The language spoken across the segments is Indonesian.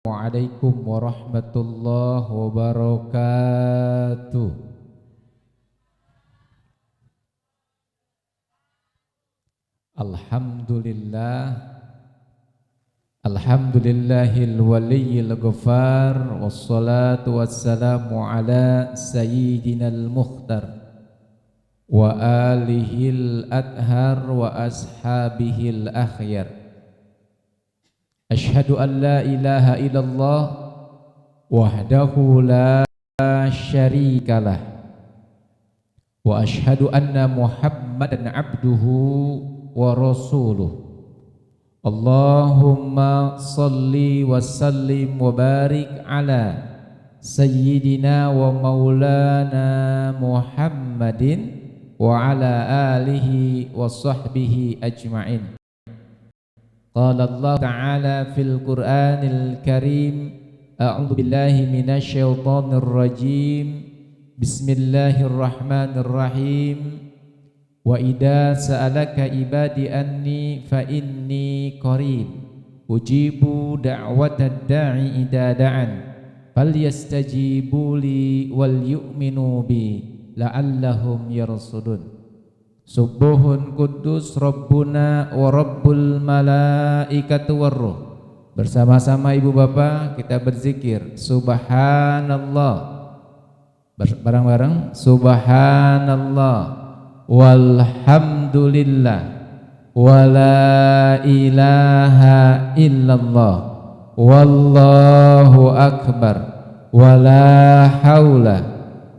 Assalamualaikum warahmatullahi wabarakatuh. Alhamdulillahil waliyil ghafar, wassalatu wassalamu ala sayyidinal mukhtar wa alihil adhar wa ashabihil akhyar. Asyhadu an la ilaha illallah wahdahu la syarikalah wa asyhadu anna Muhammadan abduhu wa rasuluh. Allahumma salli wa sallim wa barik ala sayyidina wa maulana Muhammadin wa ala alihi wa sahbihi ajma'in. Qala Allah Ta'ala fil Qur'anil Karim, a'udzu billahi minasy syaithanir rajim. Bismillahirrahmanirrahim. Wa idza sa'alaka ibadi anni fa inni qarib ujibu da'watad da'i idza da'an falyastajibu li wal yu'minu bi la'allahum yarsudun. Subuhun kudus Rabbuna wa Rabbul malaikati warruh. Bersama-sama ibu bapak kita berzikir Subhanallah. Bareng-bareng Subhanallah walhamdulillah wa la ilaha illallah wallahu akbar wa la haula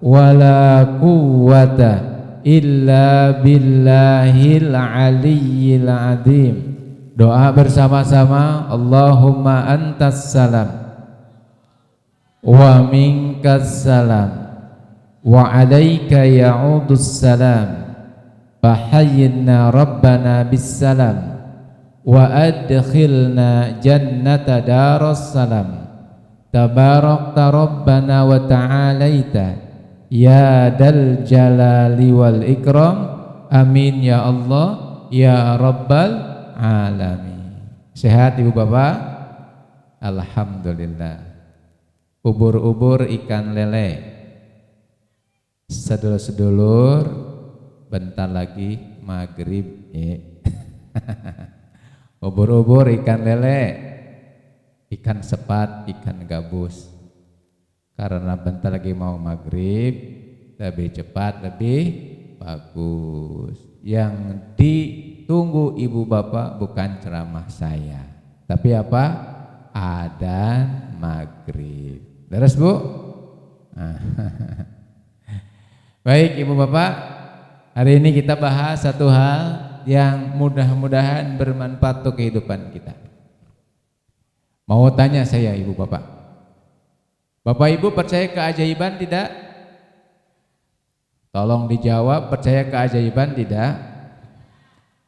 wa la quwwata illa billahil aliyyil azim. Doa bersama-sama. Allahumma antas salam wa minkas salam wa alaika ya'udus salam fahayyina rabbana bis salam wa adkhilna jannata daras salam tabarakta rabbana wa ta'alaita ya dal jalali wal ikram. Amin ya Allah ya rabbal alamin. Sehat ibu bapak? Alhamdulillah. Ubur-ubur ikan lele. Sedulur-sedulur, bentar lagi maghrib ya. Ubur-ubur ikan lele, ikan sepat, ikan gabus. Karena bentar lagi mau maghrib, lebih cepat lebih bagus. Yang ditunggu ibu bapak bukan ceramah saya, tapi apa? Adzan maghrib. Beres bu? Baik ibu bapak, hari ini kita bahas satu hal yang mudah-mudahan bermanfaat untuk kehidupan kita. Mau tanya saya ibu bapak, Bapak Ibu percaya keajaiban tidak? Tolong dijawab, percaya keajaiban tidak?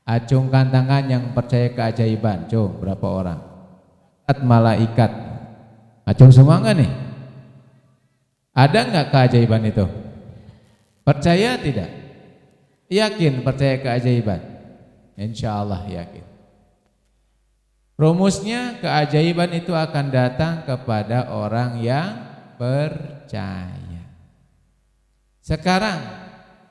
Acungkan tangan yang percaya keajaiban. Cung, berapa orang? Malaikat. Acung semua enggak nih? Ada enggak keajaiban itu? Percaya tidak? Yakin percaya keajaiban? Insya Allah yakin. Rumusnya keajaiban itu akan datang kepada orang yang percaya. Sekarang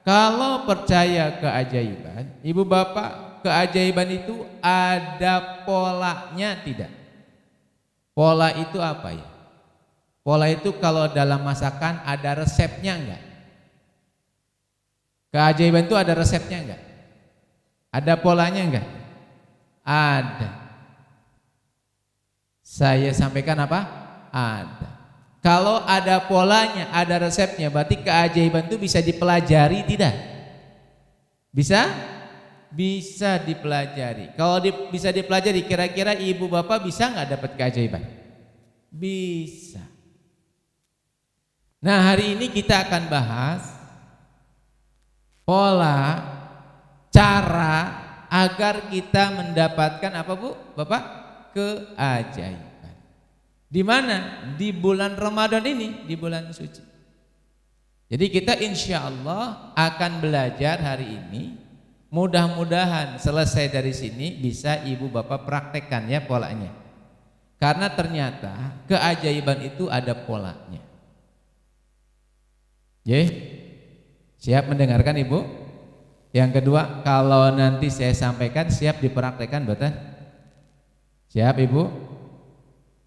kalau percaya keajaiban, ibu bapak, keajaiban itu ada polanya tidak? Pola itu apa ya? Pola itu kalau dalam masakan ada resepnya enggak? Keajaiban itu ada resepnya enggak? Ada polanya enggak? Ada. Saya sampaikan apa? Ada. Kalau ada polanya, ada resepnya, berarti keajaiban itu bisa dipelajari tidak? Bisa? Bisa dipelajari. Kalau bisa dipelajari, kira-kira ibu bapak bisa nggak dapat keajaiban? Bisa. Nah hari ini kita akan bahas pola, cara agar kita mendapatkan apa bu, bapak? Keajaiban. Di mana? Di bulan Ramadan ini, di bulan suci. Jadi kita insya Allah akan belajar hari ini. Mudah-mudahan selesai dari sini bisa ibu bapak praktekkan ya polanya. Karena ternyata keajaiban itu ada polanya. Siap mendengarkan Ibu? Yang kedua, kalau nanti saya sampaikan siap dipraktekkan betul? Siap Ibu?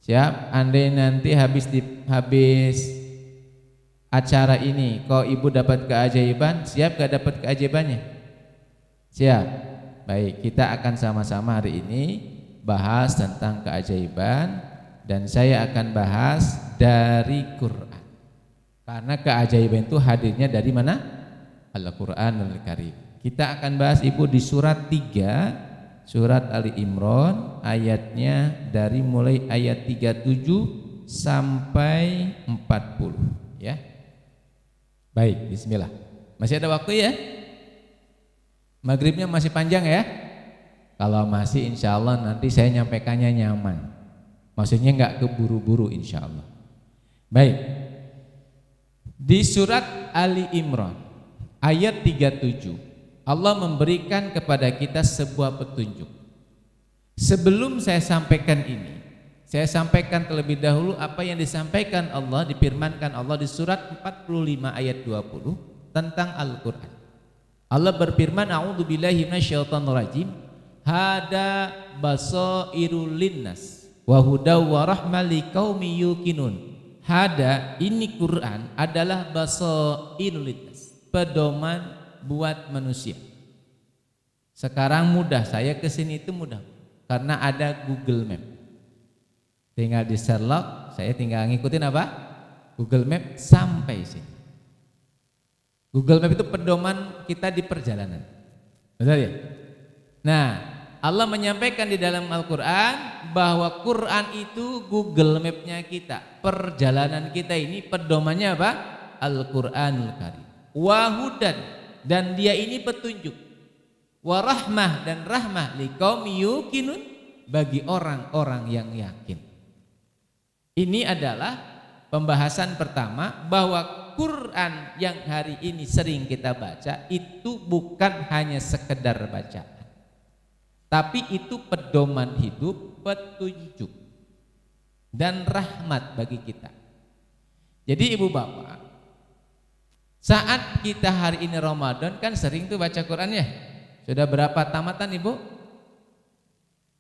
Siap? Andai nanti habis acara ini kok Ibu dapat keajaiban, siap gak dapat keajaibannya? Siap. Baik, kita akan sama-sama hari ini bahas tentang keajaiban, dan saya akan bahas dari Quran. Karena keajaiban itu hadirnya dari mana? Al-Qur'anul Karim. Kita akan bahas Ibu di surat 3, surat Ali Imran, ayatnya dari mulai ayat 37 sampai 40 ya. Baik, bismillah. Masih ada waktu ya? Maghribnya masih panjang ya? Kalau masih, insya Allah nanti saya nyampaikannya nyaman. Maksudnya nggak keburu-buru insya Allah. Baik. Di surat Ali Imran ayat 37, Allah memberikan kepada kita sebuah petunjuk. Sebelum saya sampaikan ini, saya sampaikan terlebih dahulu apa yang disampaikan Allah, difirmankan Allah di surat 45 ayat 20 tentang Al-Quran. Allah berfirman, a'udzubillahi minasyaitonirrajim, hada basairul linnas wa hudaw wa rahmah liqaumi yuqinun. Hada, ini Quran adalah basairul linnas, pedoman buat manusia. Sekarang mudah, saya kesini itu mudah karena ada Google Map. Tinggal di Sherlock, saya tinggal ngikutin apa? Google Map sampai sini. Google Map itu pedoman kita di perjalanan. Betul ya? Nah, Allah menyampaikan di dalam Al-Quran bahwa Quran itu Google Map-nya kita. Perjalanan kita ini pedomannya apa? Al-Quranul Karim. Wahudan, dan dia ini petunjuk. Warahmah, dan rahmah liqaumi yuqinun, bagi orang-orang yang yakin. Ini adalah pembahasan pertama bahwa Quran yang hari ini sering kita baca itu bukan hanya sekedar bacaan, tapi itu pedoman hidup, petunjuk, dan rahmat bagi kita. Jadi ibu bapak, saat kita hari ini Ramadan kan sering tuh baca Quran ya. Sudah berapa tamatan ibu?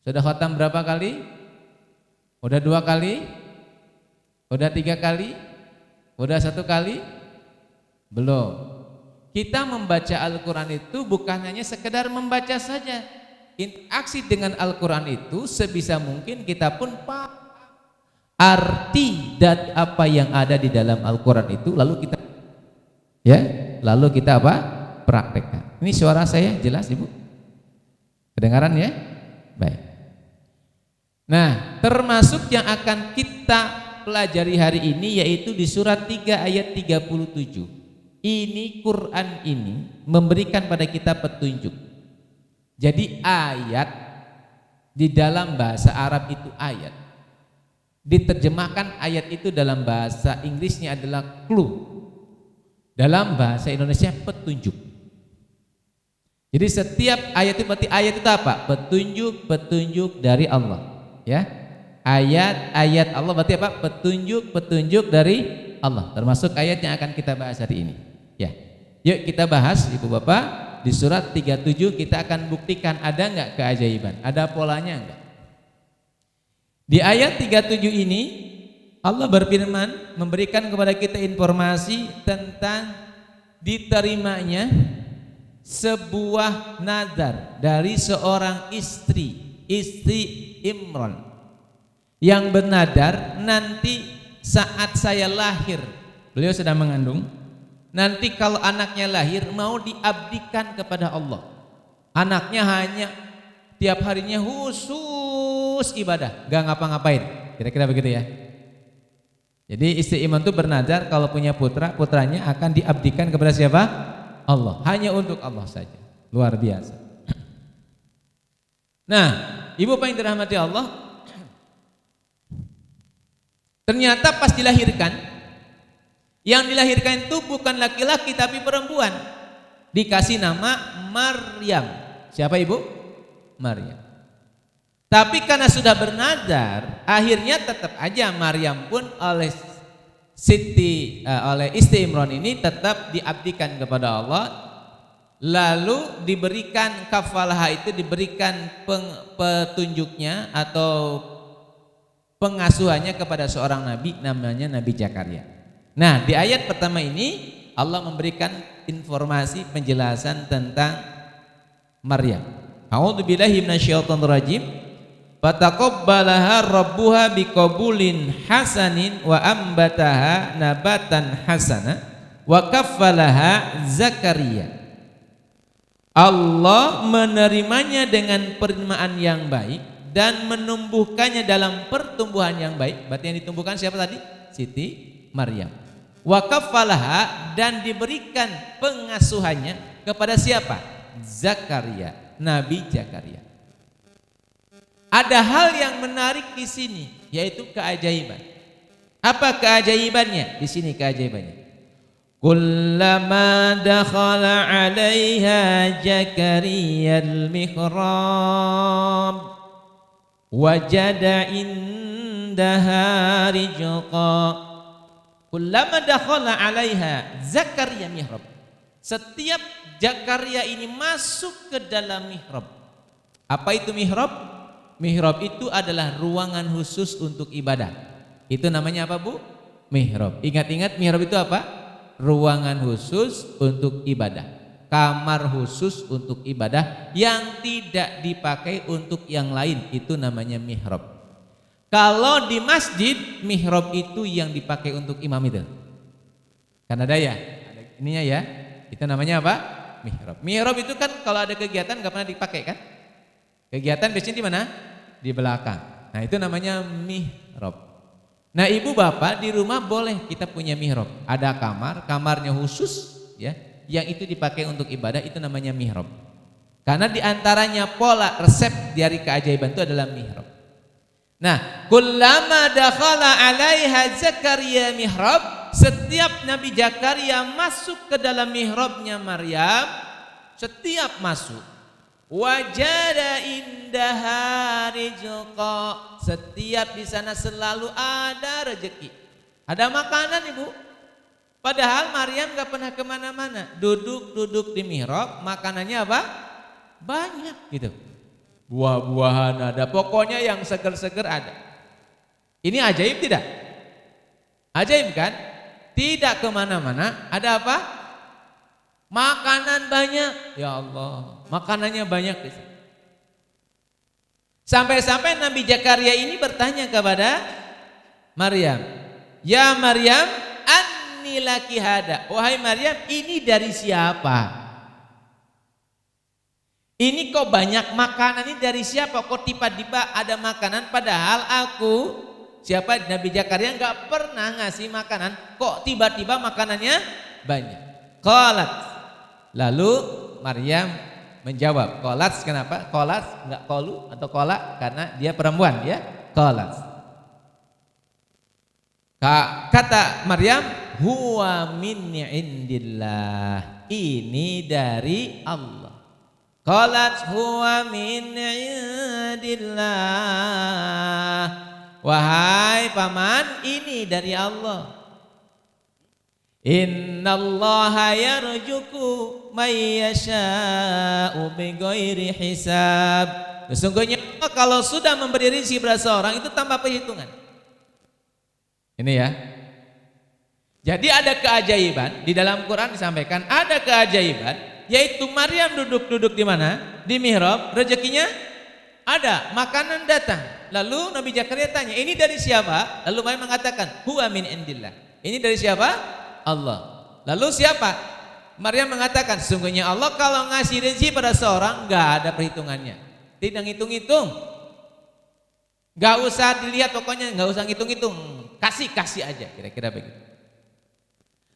Sudah khatam berapa kali? Udah 2 kali? Udah 3 kali? Udah 1 kali? Belum. Kita membaca Al-Quran itu bukan hanya sekedar membaca saja. Interaksi dengan Al-Quran itu sebisa mungkin kita pun paham arti dan apa yang ada di dalam Al-Quran itu, lalu kita apa? Praktekkan. Ini suara saya jelas ibu? Kedengaran ya? Baik. Nah, termasuk yang akan kita pelajari hari ini yaitu di surat 3 ayat 37. Ini Quran ini memberikan pada kita petunjuk. Jadi ayat di dalam bahasa Arab itu ayat. Diterjemahkan ayat itu dalam bahasa Inggrisnya adalah clue. Dalam bahasa Indonesia petunjuk. Jadi setiap ayat itu berarti ayat itu apa? Petunjuk dari Allah, ya. Ayat-ayat Allah berarti apa? Petunjuk dari Allah. Termasuk ayat yang akan kita bahas hari ini. Ya. Yuk kita bahas Ibu Bapak, di surat 37 kita akan buktikan ada enggak keajaiban? Ada polanya enggak? Di ayat 37 ini Allah berfirman memberikan kepada kita informasi tentang diterimanya sebuah nazar dari seorang istri Imran yang bernadar, nanti saat saya lahir, beliau sedang mengandung, nanti kalau anaknya lahir mau diabdikan kepada Allah. Anaknya hanya tiap harinya khusus ibadah, gak ngapa-ngapain. Kira-kira begitu ya. Jadi istri Imran itu bernadar kalau punya putranya akan diabdikan kepada siapa? Allah, hanya untuk Allah saja. Luar biasa. Nah, ibu bapak yang dirahmati Allah, ternyata pas dilahirkan, yang dilahirkan itu bukan laki-laki tapi perempuan. Dikasih nama Maryam. Siapa ibu? Maryam. Tapi karena sudah bernadar, akhirnya tetap aja Maryam pun oleh oleh istri Imran ini tetap diabdikan kepada Allah. Lalu diberikan kafalah, itu diberikan petunjuknya atau pengasuhannya kepada seorang nabi namanya Nabi Zakaria. Nah, di ayat pertama ini Allah memberikan informasi penjelasan tentang Maryam. A'udzubillahi minasyaitonir rajim. Fataqabbalaha rabbuha biqabulin hasanin wa ambataha nabatan hasana wa kaffalaha Zakaria. Allah menerimanya dengan penerimaan yang baik dan menumbuhkannya dalam pertumbuhan yang baik. Berarti yang ditumbuhkan siapa tadi? Siti Maryam. Wa kaffalaha, dan diberikan pengasuhannya kepada siapa? Zakaria, Nabi Zakaria. Ada hal yang menarik di sini, yaitu keajaiban. Apa keajaibannya? Di sini keajaibannya. Kullama dakhala 'alaiha Zakaria al-mihrab wajada indaha rizqa. Kullama dakhala 'alaiha Zakaria mihrab. Setiap Zakaria ini masuk ke dalam mihrab. Apa itu mihrab? Mihrab itu adalah ruangan khusus untuk ibadah. Itu namanya apa, Bu? Mihrab. Ingat-ingat mihrab itu apa? Ruangan khusus untuk ibadah, kamar khusus untuk ibadah yang tidak dipakai untuk yang lain, itu namanya mihrab. Kalau di masjid, mihrab itu yang dipakai untuk imam itu. Kan ada ya? Ada ininya ya. Itu namanya apa? Mihrab. Mihrab itu kan kalau ada kegiatan nggak pernah dipakai kan? Kegiatan biasanya di mana? Di belakang. Nah, itu namanya mihrab. Nah, ibu bapak di rumah boleh kita punya mihrab. Ada kamarnya khusus ya, yang itu dipakai untuk ibadah, itu namanya mihrab. Karena diantaranya pola resep dari keajaiban itu adalah mihrab. Nah, kullama dakhala 'alaiha Zakaria mihrab, setiap Nabi Zakaria masuk ke dalam mihrabnya Maryam, setiap masuk wajada indaha rizqa, setiap di sana selalu ada rezeki, ada makanan, Ibu. Padahal Maryam gak pernah kemana-mana, duduk di mihrab, makanannya apa? Banyak gitu, buah-buahan ada, pokoknya yang seger-seger ada. Ini ajaib tidak? Ajaib kan? Tidak kemana-mana, ada apa? Makanan banyak, ya Allah, makanannya banyak. Sampai-sampai Nabi Zakaria ini bertanya kepada Maryam, ya Maryam, anni laki hada, wahai Maryam, ini dari siapa? Ini kok banyak makanan, ini dari siapa? Kok tiba-tiba ada makanan, padahal aku, siapa? Nabi Zakaria nggak pernah ngasih makanan, kok tiba-tiba makanannya banyak. Qalat, lalu Maryam menjawab, qalat, kenapa? Qalat enggak qalu atau qala, karena dia perempuan ya. Qalat. Kata Maryam, huwa min indillah, ini dari Allah. Qalat huwa min indillah, wahai paman, ini dari Allah. Innallaha yarzuqu may yasha'u bighairi hisab. Sesungguhnya kalau sudah memberi rezeki pada seorang itu tanpa perhitungan. Ini ya. Jadi ada keajaiban di dalam Quran disampaikan, ada keajaiban, yaitu Maryam duduk di mana? Di mihrab, rezekinya ada, makanan datang. Lalu Nabi Zakaria tanya, ini dari siapa? Lalu Maryam mengatakan, huwa min indillah. Ini dari siapa? Allah. Lalu siapa? Maryam mengatakan, sesungguhnya Allah kalau ngasih rezeki pada seorang nggak ada perhitungannya, tidak ngitung-ngitung, nggak usah dilihat, pokoknya nggak usah ngitung-ngitung, kasih aja, kira-kira begitu.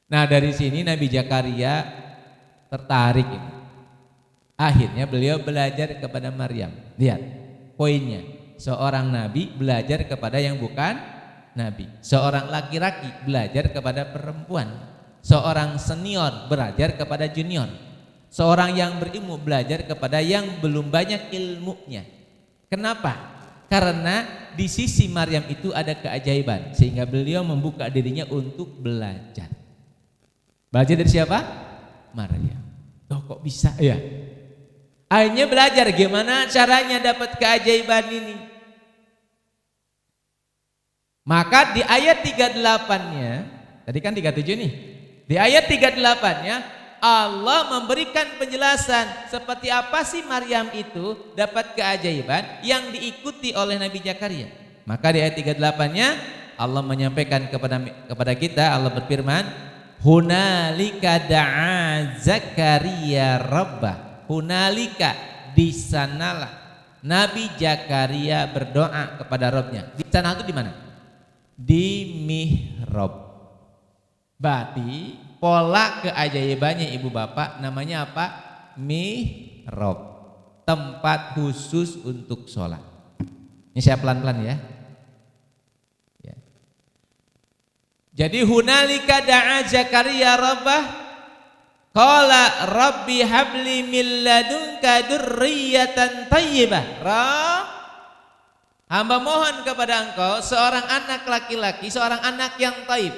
Nah, dari sini Nabi Zakaria tertarik ini. Akhirnya beliau belajar kepada Maryam. Lihat poinnya, seorang nabi belajar kepada yang bukan nabi, seorang laki-laki belajar kepada perempuan, seorang senior belajar kepada junior, seorang yang berilmu belajar kepada yang belum banyak ilmunya. Kenapa? Karena di sisi Maryam itu ada keajaiban, sehingga beliau membuka dirinya untuk belajar. Belajar dari siapa? Maryam. Oh, kok bisa ya? Akhirnya belajar gimana caranya dapat keajaiban ini. Maka di ayat 38-nya, tadi kan 37 nih. Di ayat 38-nya Allah memberikan penjelasan seperti apa sih Maryam itu dapat keajaiban yang diikuti oleh Nabi Zakaria. Maka di ayat 38-nya Allah menyampaikan kepada kita, Allah berfirman, hunalika da'a Zakaria rabbah. Hunalika, di sanalah Nabi Zakaria berdoa kepada Rabbnya. Di sana itu di mana? Di mihrab. Berarti pola keajaibannya ibu bapak namanya apa? Mihrab, tempat khusus untuk sholat. Ini saya pelan-pelan ya. Jadi hunalika da'a Zakaria rabbah, qala rabbi habli min ladunka dzurriyyatan thayyibah. Hamba mohon kepada engkau seorang anak laki-laki, seorang anak yang thayyib.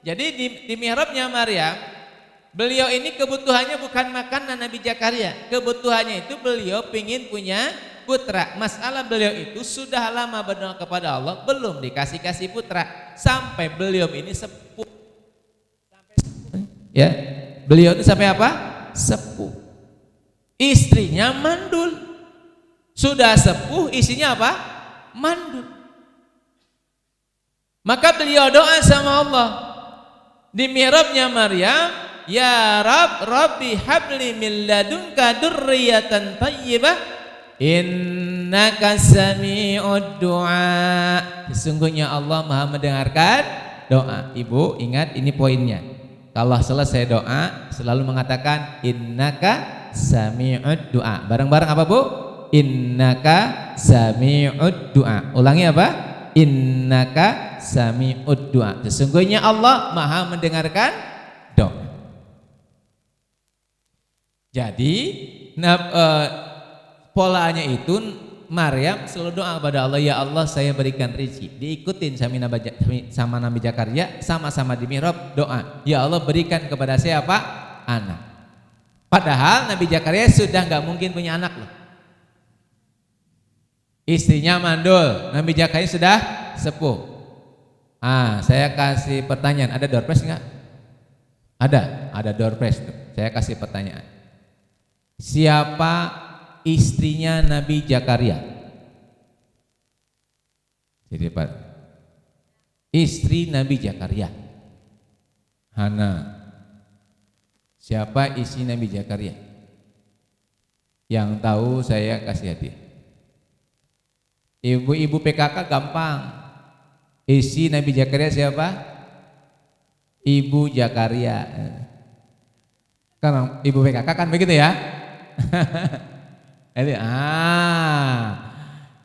Jadi di mihrabnya Maryam, beliau ini kebutuhannya bukan makanan Nabi Zakaria. Kebutuhannya itu beliau ingin punya putra. Masalah beliau itu sudah lama berdoa kepada Allah, belum dikasih putra. Sampai beliau ini sepuh. Ya, beliau itu sampai apa? Sepuh. Istrinya mandul. Sudah sepuh, isinya apa? Mandul. Maka beliau doa sama Allah. Di mihrabnya Maryam, ya Rabbi habli min ladunka dzurriyyatan thayyibah innaka sami'ud du'a. Sesungguhnya Allah Maha mendengarkan doa. Ibu ingat ini poinnya. Kalau selesai doa selalu mengatakan innaka sami'ud du'a. Bareng-bareng apa Bu? Innaka sami'ud du'a. Ulangi apa? Innaka sami'ud du'a. Sesungguhnya Allah Maha mendengarkan doa. Jadi polanya itu Maryam selalu doa kepada Allah, ya Allah saya berikan rezeki. Diikutin sama Nabi Zakaria, sama-sama di mihrab doa, ya Allah berikan kepada saya apa? Anak. Padahal Nabi Zakaria sudah nggak mungkin punya anak loh. Istrinya mandul, Nabi Zakaria sudah sepuh. Saya kasih pertanyaan, ada door prize enggak? Ada door prize tuh. Saya kasih pertanyaan. Siapa istrinya Nabi Zakaria? Jadi Pak, istri Nabi Zakaria, Hana. Siapa istri Nabi Zakaria? Yang tahu saya kasih hadiah. Ibu-ibu PKK gampang. Istri Nabi Zakaria siapa? Ibu Zakaria. Kan ibu PKK kan begitu ya?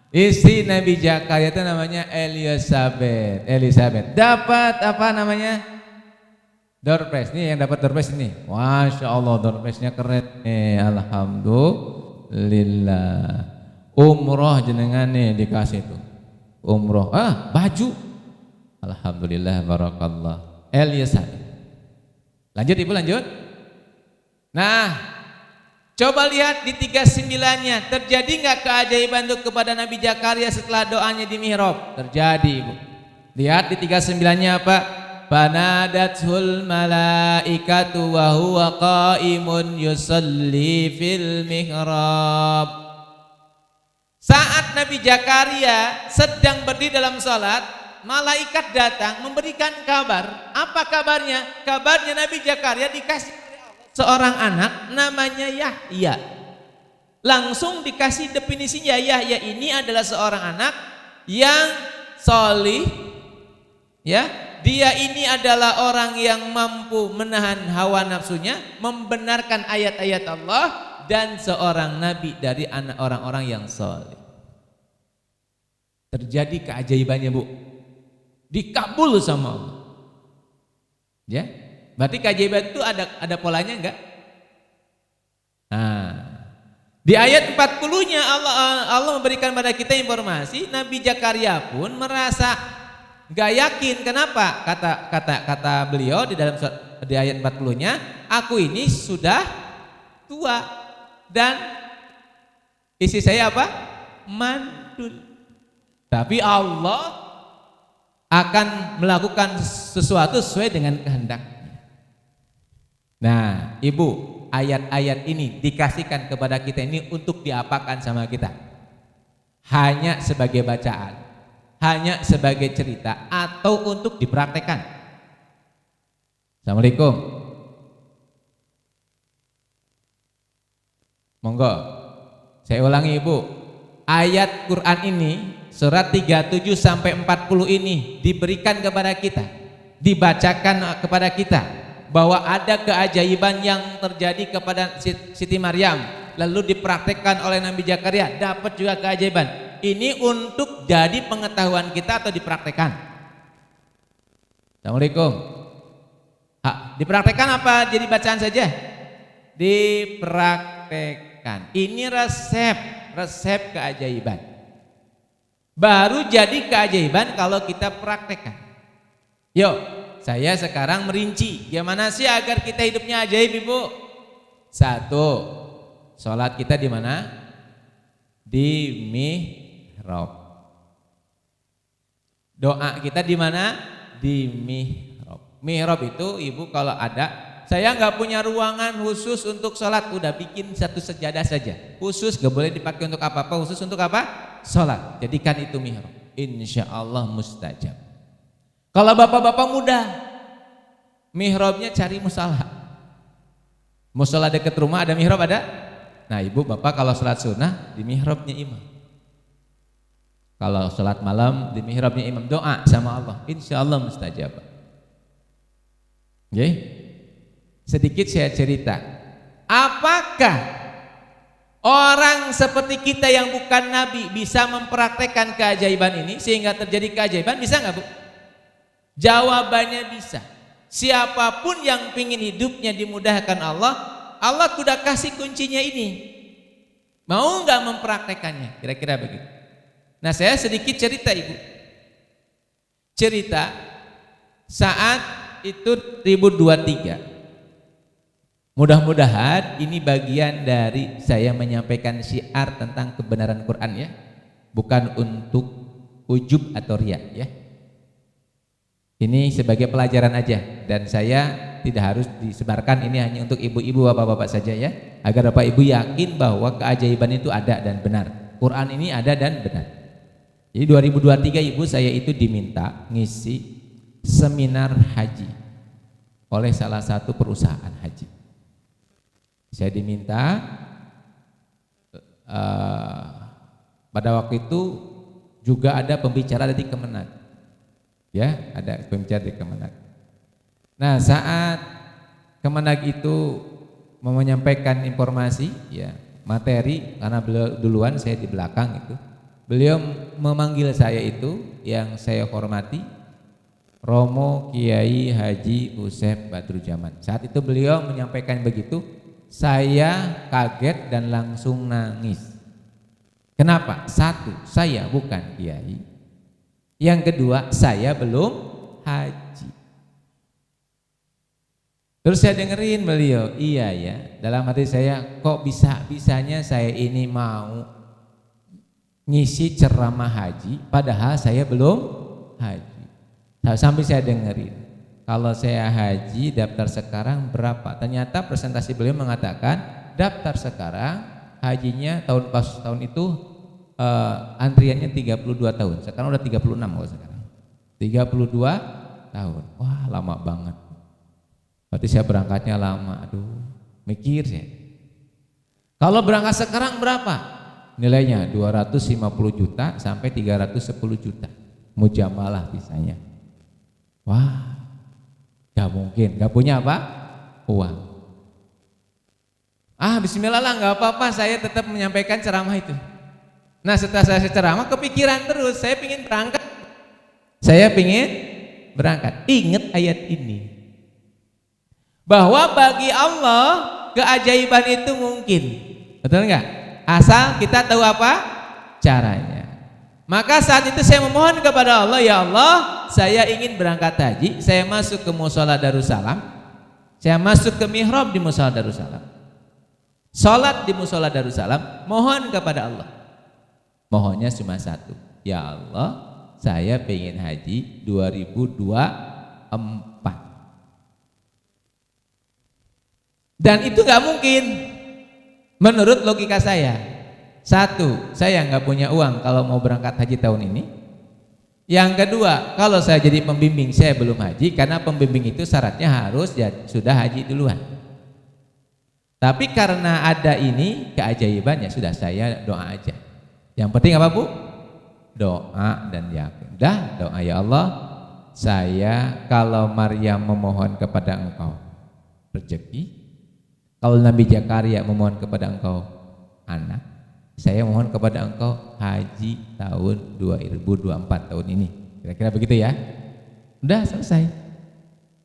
Istri Nabi Zakaria itu namanya Elizabeth. Dapat apa namanya? Door prize. Nih yang dapat door prize ini. Masya Allah, door prize-nya keren nih. Alhamdulillah. Umroh jenengan nih dikasih tuh. Umroh. Baju. Alhamdulillah barakallah. Elizabeth. Lanjut Ibu, lanjut. Nah, coba lihat di 39-nya, terjadi enggak keajaiban itu kepada Nabi Zakaria setelah doanya di mihrab? Terjadi Ibu. Lihat di 39-nya apa? Fanadatul malaikatu wa huwa qaimun yusalli fil mihrab. Saat Nabi Zakaria sedang berdiri dalam salat, malaikat datang memberikan kabar. Apa kabarnya? Kabarnya Nabi Zakaria dikasih seorang anak namanya Yahya. Langsung dikasih definisinya, Yahya ini adalah seorang anak yang solih, ya. Dia ini adalah orang yang mampu menahan hawa nafsunya, membenarkan ayat-ayat Allah, dan seorang nabi dari anak orang-orang yang solih. Terjadi keajaibannya Bu, dikabul sama Allah. Ya, berarti keajaiban itu ada polanya enggak? Di ayat 40-nya Allah memberikan pada kita informasi, Nabi Zakaria pun merasa gak yakin. Kenapa? Kata beliau di ayat 40-nya, aku ini sudah tua dan isi saya apa? Mandul. Tapi Allah akan melakukan sesuatu sesuai dengan kehendaknya. Nah, Ibu, ayat-ayat ini dikasihkan kepada kita ini untuk diapakan sama kita? Hanya sebagai bacaan, hanya sebagai cerita, atau untuk dipraktekkan? Assalamualaikum. Monggo, saya ulangi Ibu, ayat Quran ini surat 37 sampai 40 ini diberikan kepada kita, dibacakan kepada kita bahwa ada keajaiban yang terjadi kepada Siti Maryam, lalu dipraktekkan oleh Nabi Zakaria, dapat juga keajaiban. Ini untuk jadi pengetahuan kita atau dipraktekkan? Assalamualaikum. Dipraktekkan apa jadi bacaan saja? Dipraktekkan. Ini resep keajaiban. Baru jadi keajaiban kalau kita praktekkan. Yuk, saya sekarang merinci gimana sih agar kita hidupnya ajaib, Ibu. 1, sholat kita di mana? Di mihrab. Doa kita di mana? Di mihrab. Mihrab itu Ibu kalau ada, saya nggak punya ruangan khusus untuk sholat, udah bikin satu sejadah saja. Khusus, gak boleh dipakai untuk apa-apa, khusus untuk apa? Sholat. Jadikan itu mihrab. Insya Allah mustajab. Kalau bapak-bapak muda, mihrabnya cari musola. Musola dekat rumah ada mihrab ada? Nah Ibu bapak kalau sholat sunnah di mihrabnya imam. Kalau sholat malam di mihrabnya imam, doa sama Allah, insya Allah mustajab. Oke? Sedikit saya cerita. Apakah orang seperti kita yang bukan nabi bisa mempraktekkan keajaiban ini sehingga terjadi keajaiban? Bisa nggak, Bu? Jawabannya bisa. Siapapun yang ingin hidupnya dimudahkan Allah, Allah sudah kasih kuncinya ini. Mau nggak mempraktekannya? Kira-kira begitu. Nah, saya sedikit cerita, Ibu. Cerita saat itu 2023. Mudah-mudahan ini bagian dari saya menyampaikan syiar tentang kebenaran Quran ya, bukan untuk ujub atau riya ya. Ini sebagai pelajaran aja dan saya tidak harus disebarkan, ini hanya untuk ibu-ibu bapak-bapak saja ya, agar bapak ibu yakin bahwa keajaiban itu ada dan benar. Quran ini ada dan benar. Jadi 2023 Ibu saya itu diminta ngisi seminar haji oleh salah satu perusahaan haji. Saya diminta pada waktu itu juga ada pembicara dari Kemenag, ya ada pembicara dari Kemenag. Nah saat Kemenag itu mau menyampaikan informasi, ya materi, karena beliau duluan saya di belakang itu, beliau memanggil saya itu yang saya hormati, Romo Kiai Haji Usep Badruzzaman. Saat itu beliau menyampaikan begitu. Saya kaget dan langsung nangis. Kenapa? 1, saya bukan kiai. Yang kedua, saya belum haji. Terus saya dengerin beliau, iya ya. Dalam hati saya, kok bisanya saya ini mau ngisi ceramah haji, padahal saya belum haji. Sampai saya dengerin. Kalau saya haji daftar sekarang berapa? Ternyata presentasi beliau mengatakan daftar sekarang hajinya tahun itu antriannya 32 tahun. Sekarang udah 36 kalau sekarang. 32 tahun. Wah, lama banget. Berarti saya berangkatnya lama. Aduh, mikir saya. Kalau berangkat sekarang berapa? Nilainya 250 juta sampai 310 juta. Mujamalah bisanya. Wah, gak mungkin, gak punya apa? Uang. Bismillah lah, gak apa-apa, saya tetap menyampaikan ceramah itu. Nah setelah saya ceramah kepikiran terus, saya pingin berangkat. Ingat ayat ini, bahwa bagi Allah keajaiban itu mungkin. Betul enggak? Asal kita tahu apa caranya. Maka saat itu saya memohon kepada Allah, ya Allah, saya ingin berangkat haji, saya masuk ke Mushola Darussalam, saya masuk ke mihrab di Mushola Darussalam, sholat di Mushola Darussalam, mohon kepada Allah. Mohonnya cuma satu, ya Allah, saya pengen haji 2024. Dan itu gak mungkin menurut logika saya. Satu, saya nggak punya uang kalau mau berangkat haji tahun ini. Yang kedua, kalau saya jadi pembimbing saya belum haji, karena pembimbing itu syaratnya harus sudah haji duluan. Tapi karena ada ini keajaiban, ya sudah, saya doa aja. Yang penting apa Bu? Doa dan yakin. Udah, doa, ya Allah, saya kalau Maryam memohon kepada Engkau rezeki, kalau Nabi Zakaria memohon kepada Engkau anak, saya mohon kepada Engkau haji tahun 2024 tahun ini. Kira-kira begitu ya. Udah selesai.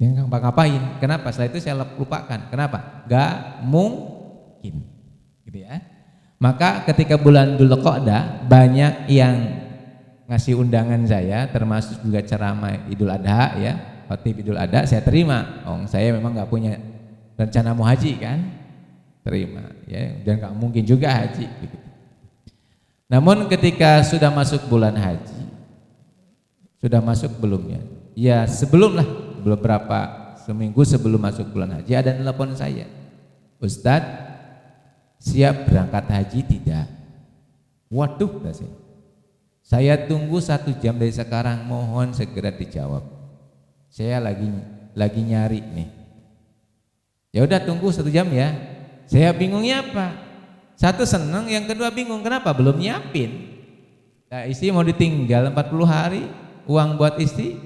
Yang ngapain? Kenapa? Setelah itu saya lupakan. Kenapa? Gak mungkin. Gitu ya. Maka ketika bulan Dzulqa'dah banyak yang ngasih undangan saya, termasuk juga ceramah Idul Adha ya, khotib Idul Adha, saya terima. Saya memang gak punya rencana mau haji kan. Terima ya, dan gak mungkin juga haji gitu. Namun ketika sudah masuk bulan haji, sudah masuk belumnya? Ya sebelumlah, beberapa seminggu sebelum masuk bulan haji ada telepon saya, Ustadz siap berangkat haji tidak? Waduh, saya tunggu 1 jam dari sekarang, mohon segera dijawab. Saya lagi nyari nih. Ya udah tunggu 1 jam ya. Saya bingungnya apa? Satu seneng, yang kedua bingung, kenapa? Belum nyiapin. Nah, istri mau ditinggal 40 hari, uang buat istri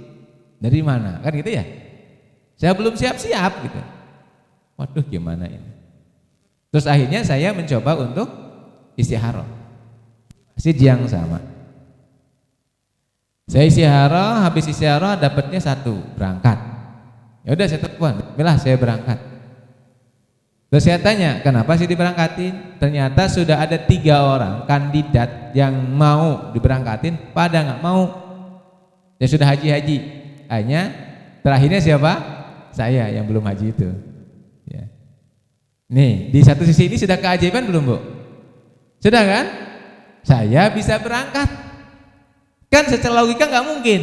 dari mana? Kan gitu ya. Saya belum siap-siap gitu. Waduh, gimana ini? Terus akhirnya saya mencoba untuk istikharah. Masih yang sama. Saya istikharah, habis istikharah dapatnya 1, berangkat. Ya udah saya telepon, "Bismillah, saya berangkat." Terus saya tanya, kenapa sih diberangkatin? Ternyata sudah ada 3 orang kandidat yang mau diberangkatin, pada nggak mau. Ya sudah haji-haji. Hanya terakhirnya siapa? Saya yang belum haji itu. Ya. Nih, di satu sisi ini sudah keajaiban belum Bu? Sudah kan? Saya bisa berangkat. Kan secara logika nggak mungkin.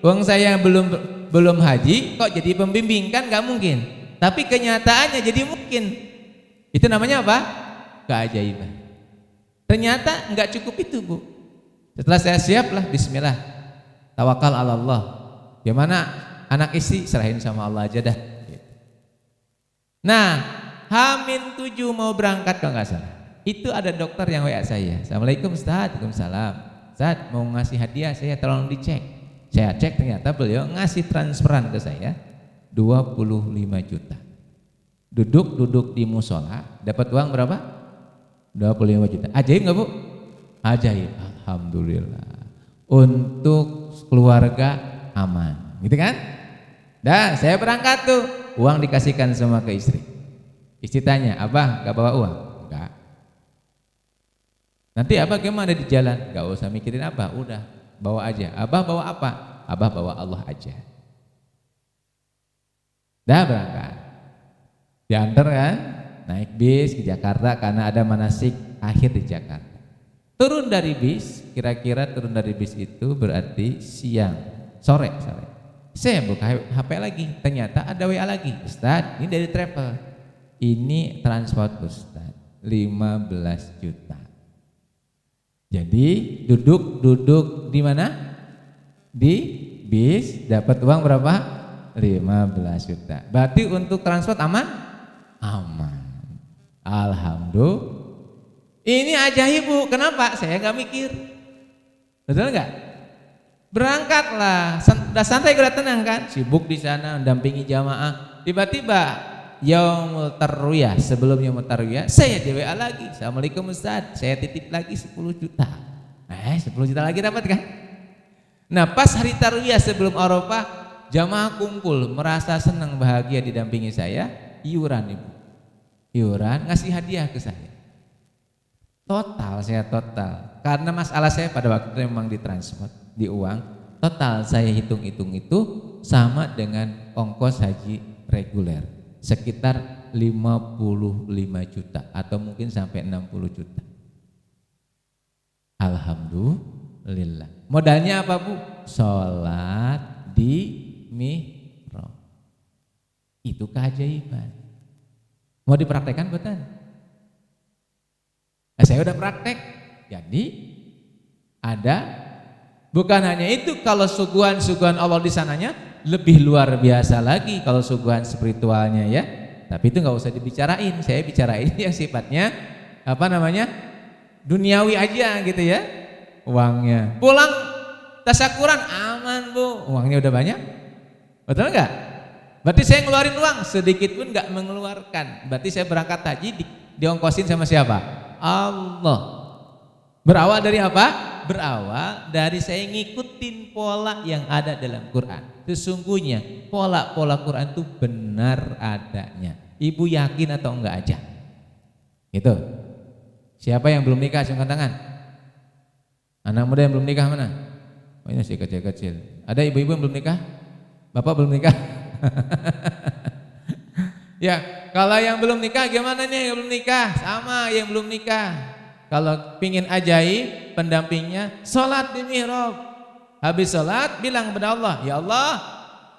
Uang saya belum haji, kok jadi pembimbing, kan nggak mungkin. Tapi kenyataannya jadi mungkin. Itu namanya apa? Keajaiban. Ternyata enggak cukup itu Bu. Setelah saya siap lah, bismillah, tawakal ala Allah. Gimana anak istri serahin sama Allah aja dah. Nah, H-7 mau berangkat kalau nggak salah. Itu ada dokter yang WA saya. Assalamualaikum Ustaz. Waalaikumsalam. Ustaz mau ngasih hadiah, saya tolong dicek. Saya cek, ternyata beliau ngasih transferan ke saya 25 juta. Duduk di musola, dapat uang berapa? 25 juta. Ajaib nggak Bu? Ajaib, alhamdulillah. Untuk keluarga aman, gitu kan? Dah, saya berangkat tuh, uang dikasihkan semua ke istri. Istri tanya, "Abah nggak bawa uang?" "Enggak." "Nanti Abah gimana di jalan?" "Gak usah mikirin Abah, udah bawa aja." "Abah bawa apa?" "Abah bawa Allah aja." Dah berangkat. Diantar kan, naik bis ke Jakarta karena ada manasik akhir di Jakarta. Turun dari bis, kira-kira turun dari bis itu berarti sore. Saya buka HP lagi, ternyata ada WA lagi. "Ustaz, ini dari travel. Ini transport Ustaz, 15 juta. Jadi duduk di mana? Di bis, dapat uang berapa? 15 juta. Berarti untuk transport aman? Aman. Alhamdulillah. Ini ajaib Bu. Kenapa? Saya nggak mikir. Betul nggak? Berangkatlah. Udah santai, udah tenang kan? Sibuk di sana, mendampingi jamaah. Tiba-tiba Yaumul Tarwiyah, sebelum Yaumul Tarwiyah, saya di WA lagi. "Assalamualaikum Ustaz, saya titip lagi 10 juta. 10 juta lagi dapat kan? Nah, pas hari Tarwiyah sebelum Arafah, jamaah kumpul, merasa senang bahagia didampingi saya. Iuran Ibu, iuran, ngasih hadiah ke saya. Total saya total. Karena masalah saya pada waktu itu memang ditransfer, di uang. Total saya hitung-hitung itu sama dengan ongkos haji reguler. Sekitar 55 juta atau mungkin sampai 60 juta. Alhamdulillah. Modalnya apa, Bu? Sholat di mihrab. Itu keajaiban. Mau dipraktekkan betul? Saya udah praktek. Jadi ada, bukan hanya itu, kalau suguhan-suguhan Allah di sananya lebih luar biasa lagi kalau suguhan spiritualnya ya. Tapi itu nggak usah dibicarain. Saya bicarain yang sifatnya apa namanya? Duniawi aja gitu ya. Uangnya. Pulang tasyakuran aman, Bu. Uangnya udah banyak. Betul nggak? Berarti saya ngeluarin uang sedikit pun nggak mengeluarkan. Berarti saya berangkat haji diongkosin sama siapa? Allah. Berawal dari apa? Berawal dari saya ngikutin pola yang ada dalam Quran. Sesungguhnya pola-pola Quran itu benar adanya. Ibu yakin atau enggak aja? Gitu. Siapa yang belum nikah angkat tangan? Anak muda yang belum nikah mana? Oh, ini masih kecil-kecil. Ada ibu-ibu yang belum nikah? Bapak belum nikah? Ya, kalau yang belum nikah gimana nih yang belum nikah? Sama yang belum nikah. Kalau pingin ajaib, pendampingnya sholat di mihrab. Habis sholat bilang kepada Allah, ya Allah,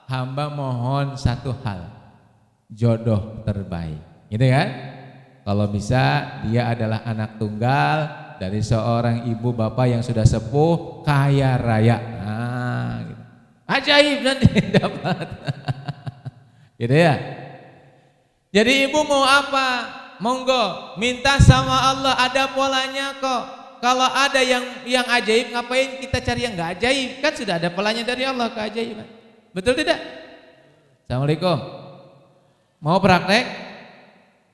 hamba mohon satu hal, jodoh terbaik. Gitu kan? Kalau bisa dia adalah anak tunggal dari seorang ibu bapak yang sudah sepuh, kaya raya. Nah, gitu. Ajaib nanti dapat. Gitu ya. Jadi ibu mau apa? Monggo, minta sama Allah, ada polanya kok. Kalau ada yang ajaib, ngapain kita cari yang enggak ajaib? Kan sudah ada polanya dari Allah keajaiban. Betul tidak? Assalamualaikum. Mau praktek?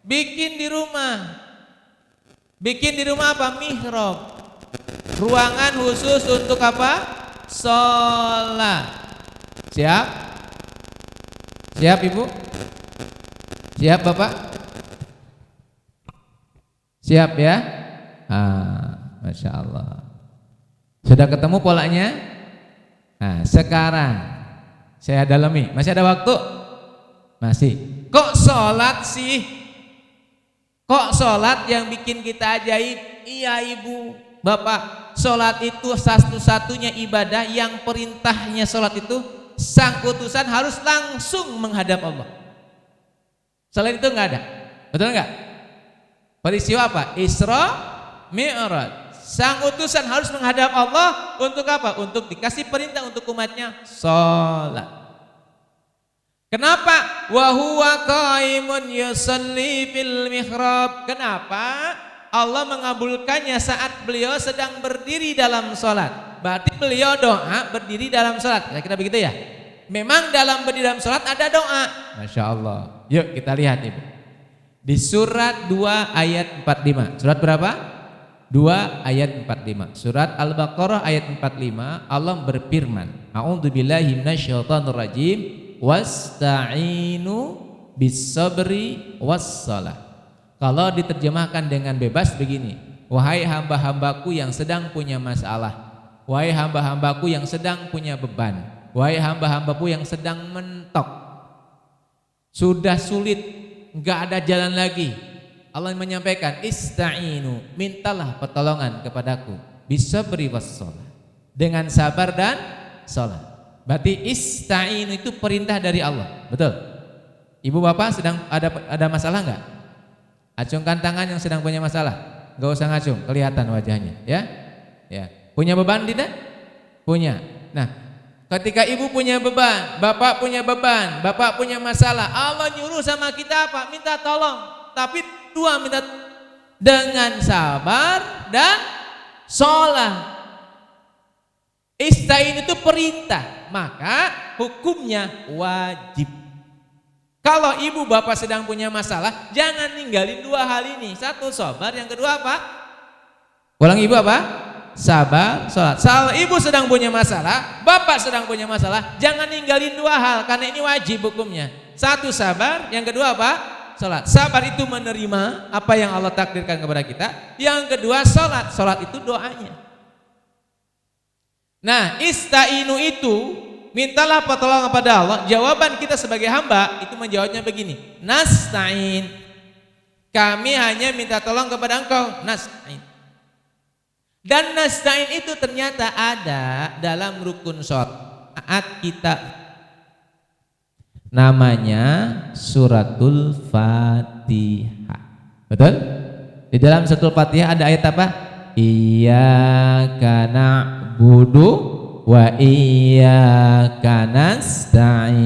Bikin di rumah. Bikin di rumah apa? Mihrab. Ruangan khusus untuk apa? Sholat. Siap? Siap Ibu? Siap Bapak? Siap ya? Masya Allah. Sudah ketemu polanya? Nah, sekarang saya dalami. Masih ada waktu? Masih. Kok sholat sih? Kok sholat yang bikin kita ajaib? Iya Ibu, Bapak, sholat itu satu-satunya ibadah yang perintahnya sholat itu sang utusan harus langsung menghadap Allah. Selain itu enggak ada. Betul enggak? Peristiwa apa? Isra Mi'raj. Sang utusan harus menghadap Allah untuk apa? Untuk dikasih perintah untuk umatnya sholat. Kenapa? Wa huwa qaimun yusalli fil mihrab. Kenapa? Allah mengabulkannya saat beliau sedang berdiri dalam sholat. Berarti beliau doa berdiri dalam sholat. Kira-kira begitu ya? Memang dalam berdiri dalam sholat ada doa. Masya Allah. Yuk kita lihat Ibu. Di surat 2 ayat 45. Surat berapa? 2 ayat 45. Surat Al-Baqarah ayat 45. Allah berfirman, a'udzubillahi minasyaitonir rajim, wasta'inu bis-sabri was-shalah. Kalau diterjemahkan dengan bebas begini, wahai hamba-hambaku yang sedang punya masalah, wahai hamba-hambaku yang sedang punya beban, wahai hamba-hambaku yang sedang mentok, sudah sulit, enggak ada jalan lagi. Allah menyampaikan, ista'inu, mintalah pertolongan kepadaku, bisabri was-shalah, dengan sabar dan salat. Berarti ista'inu itu perintah dari Allah. Betul? Ibu bapak sedang ada masalah enggak? Acungkan tangan yang sedang punya masalah. Enggak usah ngacung, kelihatan wajahnya, ya. Ya. Punya beban tidak? Punya. Nah, ketika ibu punya beban, bapak punya masalah, Allah nyuruh sama kita apa? Minta tolong. Tapi dua, minta dengan sabar dan sholat. Ista'in itu perintah, maka hukumnya wajib. Kalau ibu bapak sedang punya masalah, jangan ninggalin dua hal ini. Satu, sabar, yang kedua apa? Ulang ibu apa? Sabar, sholat. Kalau ibu sedang punya masalah, bapak sedang punya masalah, jangan ninggalin dua hal, karena ini wajib hukumnya. Satu, sabar, yang kedua apa? Salat. Sabar itu menerima apa yang Allah takdirkan kepada kita. Yang kedua salat. Salat itu doanya. Nah, istainu itu mintalah pertolongan kepada Allah. Jawaban kita sebagai hamba itu menjawabnya begini. Nasta'in. Kami hanya minta tolong kepada Engkau. Nasta'in. Dan nasta'in itu ternyata ada dalam rukun salat kita. Namanya suratul Fatihah. Betul? Di dalam suratul Fatihah ada ayat apa? Iyyaka na'budu wa iyyaka nasta'in.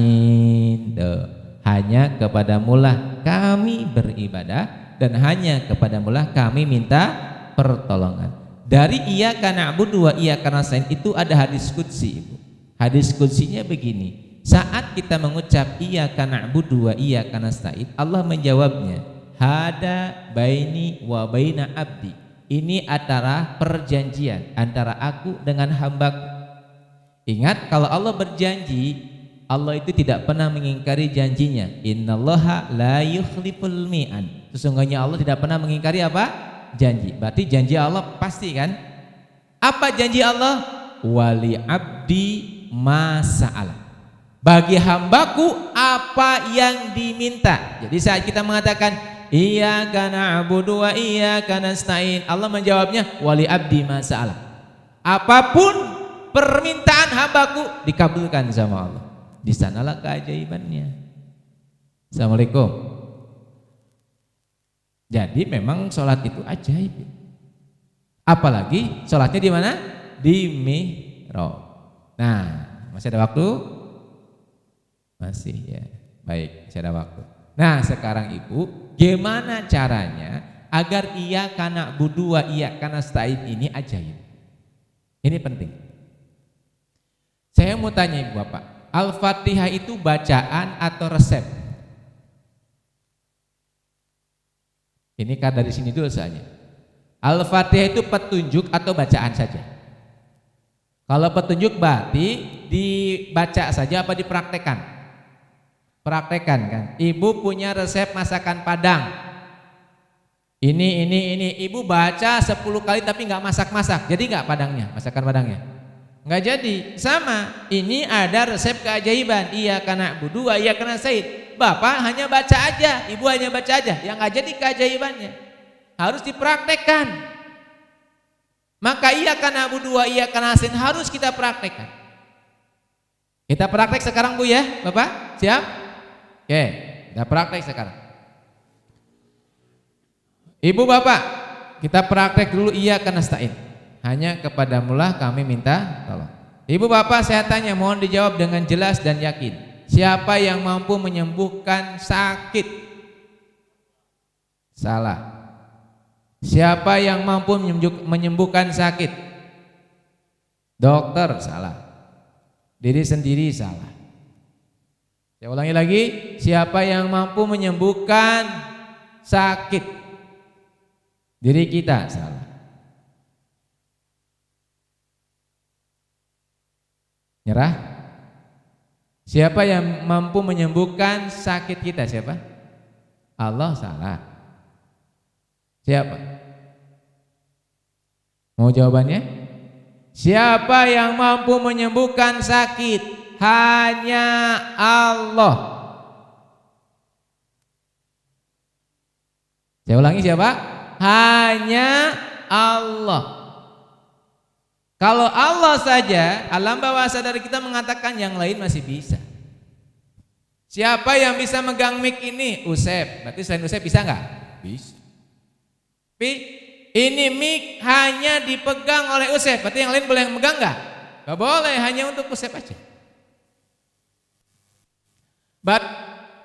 Hanya kepadamulah kami beribadah dan hanya kepadamulah kami minta pertolongan. Dari iyyaka na'budu wa iyyaka nasta'in itu ada hadis qudsi, Ibu. Hadis qudsinya begini. Saat kita mengucap iyyaka na'budu wa iyyaka nasta'in, Allah menjawabnya, hada baini wa baina abdi. Ini antara perjanjian antara aku dengan hambaku. Ingat, kalau Allah berjanji, Allah itu tidak pernah mengingkari janjinya. Innallaha la yukhliful mi'an. Sesungguhnya Allah tidak pernah mengingkari apa? Janji. Berarti janji Allah pasti kan? Apa janji Allah? Wali abdi ma sa'ala. Bagi hambaku apa yang diminta. Jadi saat kita mengatakan iyyaka na'budu wa iyyaka nasta'in, Allah menjawabnya wali abdi ma sa'ala. Apapun permintaan hambaku dikabulkan sama Allah. Di sanalah keajaibannya. Assalamualaikum. Jadi memang sholat itu ajaib. Apalagi sholatnya di mana? Di mihrab. Nah, masih ada waktu? Masih ya. Baik, masih ada waktu. Nah, sekarang Ibu, gimana caranya agar iyyaka na'budu wa iyyaka nasta'in ini ajaib? Ini penting. Saya mau tanya Ibu Bapak, Al-Fatihah itu bacaan atau resep? Ini kan dari sini dulu saja. Al-Fatihah itu petunjuk atau bacaan saja? Kalau petunjuk berarti dibaca saja apa dipraktekkan? Praktekkan kan. Ibu punya resep masakan Padang. Ini. Ibu baca 10 kali tapi nggak masak-masak. Jadi nggak Padangnya, masakan Padangnya? Nggak jadi. Sama. Ini ada resep keajaiban. Iyyaka na'budu wa iyyaka nasta'in. Bapak hanya baca aja, Ibu hanya baca aja. Yang nggak jadi keajaibannya. Harus dipraktekkan. Maka iyyaka na'budu wa iyyaka nasta'in harus kita praktekkan. Kita praktek sekarang Bu ya, Bapak? Siap? Oke, kita praktek sekarang. Ibu Bapak, kita praktek dulu iyyaka nasta'in. Hanya kepadamulah kami minta tolong. Ibu Bapak, saya tanya, mohon dijawab dengan jelas dan yakin. Siapa yang mampu menyembuhkan sakit? Salah. Siapa yang mampu menyembuhkan sakit? Dokter, salah. Diri sendiri, salah. Saya ulangi lagi, siapa yang mampu menyembuhkan sakit? Diri kita, salah. Nyerah? Siapa yang mampu menyembuhkan sakit kita? Siapa? Allah, salah. Siapa? Mau jawabannya? Siapa yang mampu menyembuhkan sakit? Hanya Allah. Saya ulangi, siapa? Hanya Allah. Kalau Allah saja, alam bawah sadar kita mengatakan yang lain masih bisa. Siapa yang bisa megang mic ini? Usep. Berarti selain Usep bisa enggak? Bisa. Tapi ini mic hanya dipegang oleh Usep. Berarti yang lain boleh megang enggak? Enggak boleh, hanya untuk Usep aja.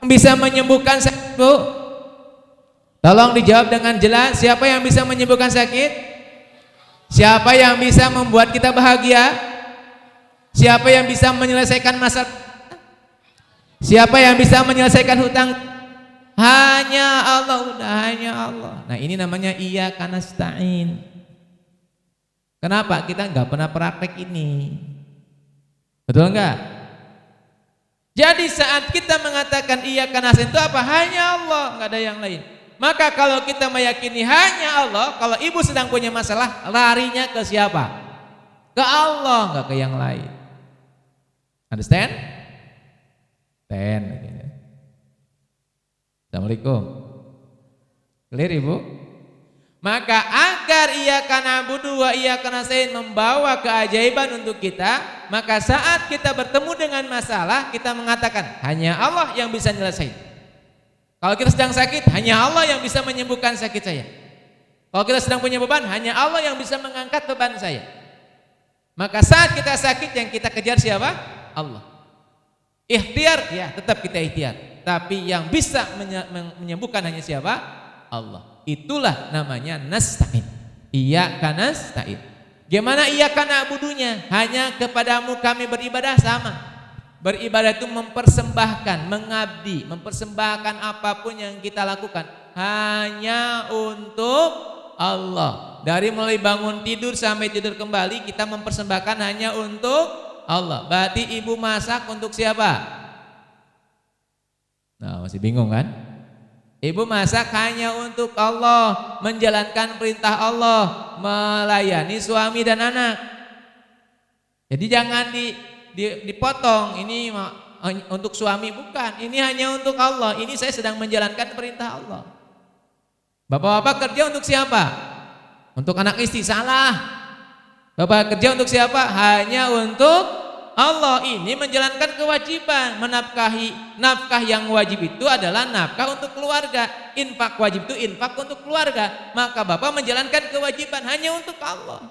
Bisa menyembuhkan sakit, Bu? Tolong dijawab dengan jelas. Siapa yang bisa menyembuhkan sakit? Siapa yang bisa membuat kita bahagia? Siapa yang bisa menyelesaikan masalah? Siapa yang bisa menyelesaikan hutang? Hanya Allah, udah hanya Allah. Nah, ini namanya iyyaka nasta'in. Kenapa? Kita nggak pernah praktek ini. Betul enggak? Jadi saat kita mengatakan iyyaka nasta'in itu apa? Hanya Allah, enggak ada yang lain. Maka kalau kita meyakini hanya Allah, kalau ibu sedang punya masalah, larinya ke siapa? Ke Allah, enggak ke yang lain. Understand? Assalamualaikum. Clear ibu? Maka agar iyyaka na'budu wa iyyaka nasta'in membawa keajaiban untuk kita, maka saat kita bertemu dengan masalah, kita mengatakan hanya Allah yang bisa nyelesain. Kalau kita sedang sakit, hanya Allah yang bisa menyembuhkan sakit saya. Kalau kita sedang punya beban, hanya Allah yang bisa mengangkat beban saya. Maka saat kita sakit, yang kita kejar siapa? Allah. Ikhtiar, ya tetap kita ikhtiar. Tapi yang bisa menyembuhkan hanya siapa? Allah. Itulah namanya nasta'in. Iyyaka nasta'in. Gimana iyyaka na'budunya? Hanya kepadamu kami beribadah, sama. Beribadah itu mempersembahkan, mengabdi, mempersembahkan apapun yang kita lakukan hanya untuk Allah. Dari mulai bangun tidur sampai tidur kembali kita mempersembahkan hanya untuk Allah. Berarti ibu masak untuk siapa? Nah, masih bingung kan? Ibu masak hanya untuk Allah, menjalankan perintah Allah, melayani suami dan anak. Jadi jangan dipotong, ini untuk suami, bukan, ini hanya untuk Allah, ini saya sedang menjalankan perintah Allah. Bapak-bapak kerja untuk siapa? Untuk anak istri, salah. Bapak kerja untuk siapa? Hanya untuk Allah. Ini menjalankan kewajiban, menafkahi. Nafkah yang wajib itu adalah nafkah untuk keluarga. Infak wajib itu infak untuk keluarga. Maka Bapak menjalankan kewajiban hanya untuk Allah.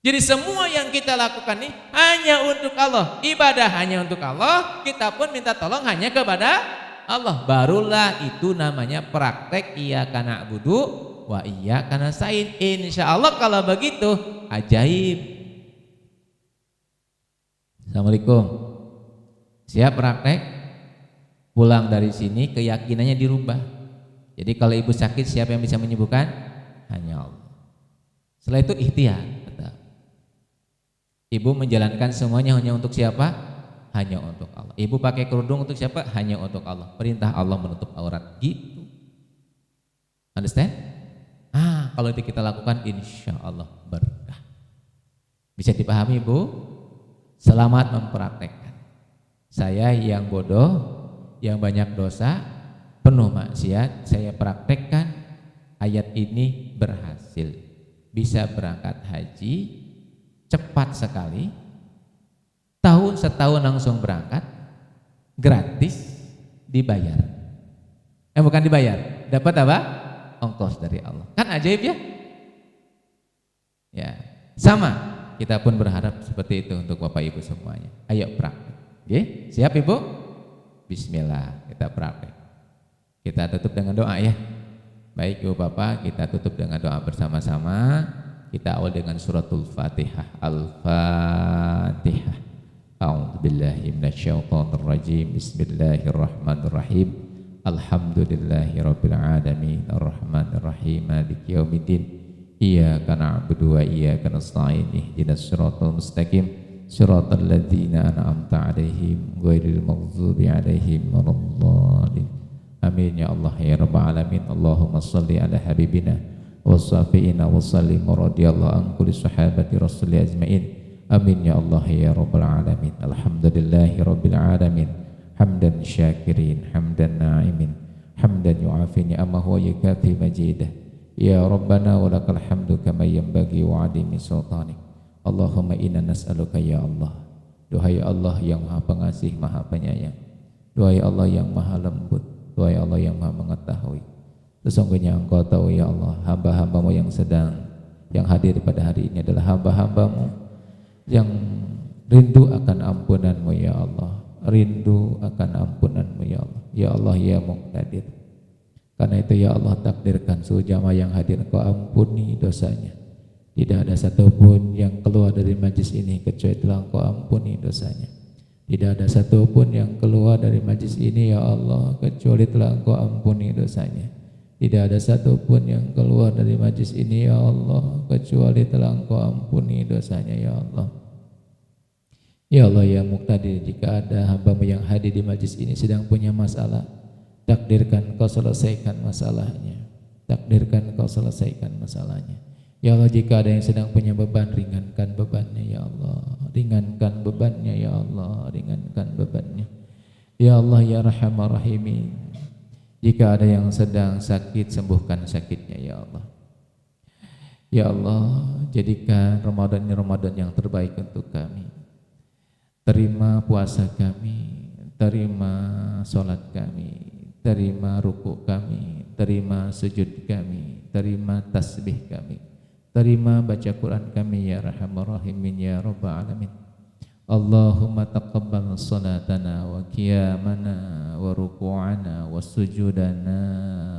Jadi semua yang kita lakukan ini hanya untuk Allah. Ibadah hanya untuk Allah. Kita pun minta tolong hanya kepada Allah. Barulah itu namanya praktek iyyaka na'budu wa iyyaka nasta'in. Insyaallah kalau begitu ajaib. Assalamualaikum. Siap praktek? Pulang dari sini keyakinannya dirubah. Jadi kalau ibu sakit, siapa yang bisa menyembuhkan? Hanya Allah. Setelah itu ikhtiar. Ibu menjalankan semuanya hanya untuk siapa? Hanya untuk Allah. Ibu pakai kerudung untuk siapa? Hanya untuk Allah. Perintah Allah menutup aurat. Gitu. Understand? Kalau itu kita lakukan, insya Allah berkah. Bisa dipahami ibu? Selamat mempraktekkan. Saya yang bodoh, yang banyak dosa, penuh maksiat, saya praktekkan ayat ini berhasil. Bisa berangkat haji cepat sekali, setahun langsung berangkat, gratis, dibayar. Bukan dibayar, dapat apa? Ongkos dari Allah. Kan ajaib ya? Ya, sama. Kita pun berharap seperti itu untuk Bapak Ibu semuanya. Ayo praktek. Oke, siap Ibu? Bismillah, kita praktek. Kita tutup dengan doa ya. Baik Ibu Bapak, kita tutup dengan doa bersama-sama. Kita awal dengan suratul Fatihah. Al-Fatihah. A'udzubillahi minasyaitonirrajim. Bismillahirrahmanirrahim. Alhamdulillahirabbil alamin. Arrahmanirrahim. Maliki yaumiddin. Iyyaka na'budu wa iyyaka nasta'in. Ihdinas siratal mustaqim. Siratal ladzina an'amta 'alaihim ghairil maghdubi 'alaihim waladdallin. Amin ya Allah ya rabbal alamin. Allahumma shalli ala habibina wa safiina wa sallim radhiyallahu an kulli sahabati rasul ajmain. Amin ya Allah ya rabbal alamin. Alhamdulillahi rabbil alamin. Hamdan syakirin, hamdan na'imin, hamdan yu'afi ni'amahu wa yukafi majidah. Ya Rabbana wa lakal hamdu kama yanbaghi wa 'azimi sultanik. Allahumma inna nas'aluka ya Allah. Duhai Allah yang Maha Pengasih, Maha Penyayang. Duhai Allah yang Maha Lembut. Duhai Allah yang Maha Mengetahui. Sesungguhnya Engkau tahu ya Allah, hamba-hambamu yang hadir pada hari ini adalah hamba-hambamu yang rindu akan ampunanmu ya Allah. Rindu akan ampunanmu ya Allah. Ya Allah ya Muqtadir. Karena itu ya Allah, takdirkan seluruh jamaah yang hadir Engkau ampuni dosanya. Tidak ada satupun yang keluar dari majlis ini kecuali telah Engkau ampuni dosanya. Tidak ada satupun yang keluar dari majlis ini ya Allah kecuali telah Engkau ampuni dosanya. Tidak ada satupun yang keluar dari majlis ini ya Allah kecuali telah Engkau ampuni dosanya ya Allah. Ya Allah ya Muqtadir, jika ada hamba-Mu yang hadir di majlis ini sedang punya masalah, takdirkan Kau selesaikan masalahnya. Takdirkan Kau selesaikan masalahnya. Ya Allah, jika ada yang sedang punya beban, ringankan bebannya ya Allah. Ringankan bebannya ya Allah, ringankan bebannya. Ya Allah ya Arhamar Rahimin. Jika ada yang sedang sakit, sembuhkan sakitnya ya Allah. Ya Allah, jadikan Ramadan ini Ramadan yang terbaik untuk kami. Terima puasa kami, terima sholat kami, terima ruku kami, terima sujud kami, terima tasbih kami, terima baca Quran kami ya Arhamar Rahimin ya Rabbal Alamin. Allahumma taqabbal salatana wa qiyamana wa ruku'ana wa sujudana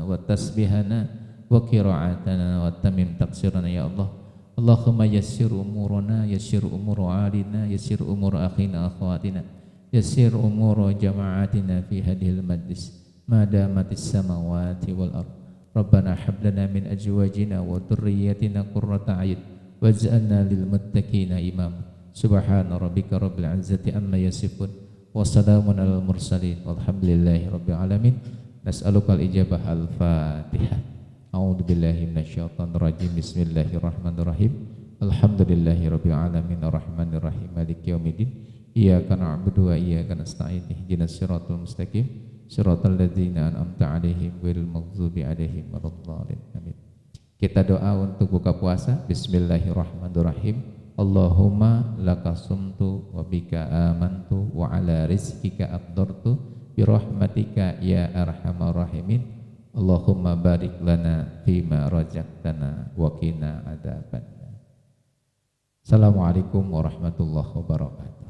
wa tasbihana wa qira'atana wa tamim taqsirana ya Allah. Allahumma yassir umurana, yassir umur alina, yassir umur akhina akhwatina, yassir umur jama'atina fi hadhil majlis ma damatis samawati wal ard. Rabbana hab lana min azwajina wa dhurriyyatina qurrata a'yun waj'alna lil muttaqina imama. Subhana rabbika rabbil izzati amma yasifun wa salamun alal mursalin walhamdulillahi rabbil alamin. Nas'aluka al-ijabah al-Fatihah. A'udzu billahi minasyaitonir rajim. Bismillahirrahmanirrahim. Alhamdulillahirabbil alamin arrahmanir rahim maliki yaumiddin. Iyyaka na'budu wa iyyaka nasta'in. Ihdinas siratal mustaqim. Siratal ladzina an'amta 'alaihim ghairil maghdubi 'alaihim waladdallin. Amin. Kita doa untuk buka puasa. Bismillahirrahmanirrahim. Allahumma laka sumtu wa bika amantu wa ala rizkika afdartu bi rahmatika ya arhamar rahimin. Allahumma barik lana fima razaqtana wa qina adzabannar. Assalamualaikum warahmatullahi wabarakatuh.